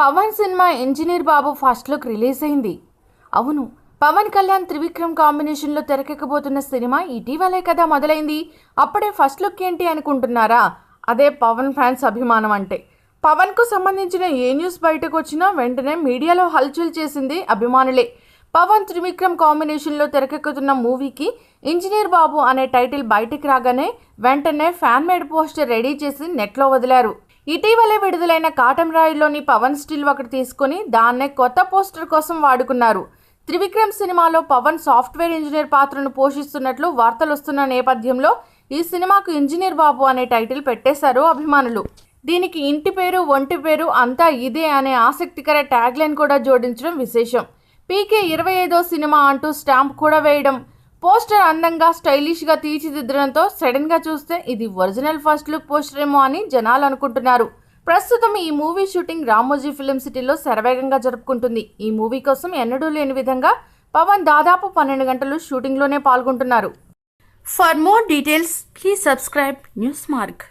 Pawan cinema engineer బాబు first look release అయింది. అవును, పవన్ కళ్యాణ్ త్రివిక్రమ్ కాంబినేషన్లో తెరకెక్కబోతున్న సినిమా ఇటీవలే కదా మొదలైంది. అప్పుడే ఫస్ట్ లుక్ ఏంటి అనుకుంటున్నారా? అదే పవన్ ఫ్యాన్స్ అభిమానం అంటే. పవన్కు సంబంధించిన ఏ న్యూస్ బయటకు వచ్చినా వెంటనే మీడియాలో హల్చల్ చేసింది అభిమానులే. పవన్ త్రివిక్రమ్ కాంబినేషన్లో తెరకెక్కుతున్న మూవీకి ఇంజనీర్ బాబు అనే టైటిల్ బయటికి రాగానే వెంటనే ఫ్యాన్ మేడ్ పోస్టర్ రెడీ చేసి నెట్లో వదిలారు. ఇటీవలే విడుదలైన కాటమరాయుడులోని పవన్ స్టిల్ ఒకటి తీసుకుని దాన్నే కొత్త పోస్టర్ కోసం వాడుకున్నారు. త్రివిక్రమ్ సినిమాలో పవన్ సాఫ్ట్వేర్ ఇంజనీర్ పాత్రను పోషిస్తున్నట్లు వార్తలు వస్తున్న నేపథ్యంలో ఈ సినిమాకు ఇంజనీర్ బాబు అనే టైటిల్ పెట్టేశారు అభిమానులు. దీనికి ఇంటి పేరు ఒంటి పేరు అంతా ఇదే అనే ఆసక్తికర ట్యాగ్లైన్ కూడా జోడించడం విశేషం. పీకే 25వ సినిమా అంటూ స్టాంప్ కూడా వేయడం. పోస్టర్ అందంగా స్టైలిష్గా తీర్చిదిద్దడంతో సడన్గా చూస్తే ఇది ఒరిజినల్ ఫస్ట్ లుక్ పోస్టర్ ఏమో అని జనాలు అనుకుంటున్నారు. ప్రస్తుతం ఈ మూవీ షూటింగ్ రామోజీ ఫిల్మ్ సిటీలో శరవేగంగా జరుపుకుంటుంది. ఈ మూవీ కోసం ఎన్నడూ లేని విధంగా పవన్ దాదాపు 12 గంటలు షూటింగ్లోనే పాల్గొంటున్నారు. For more details please subscribe news mark.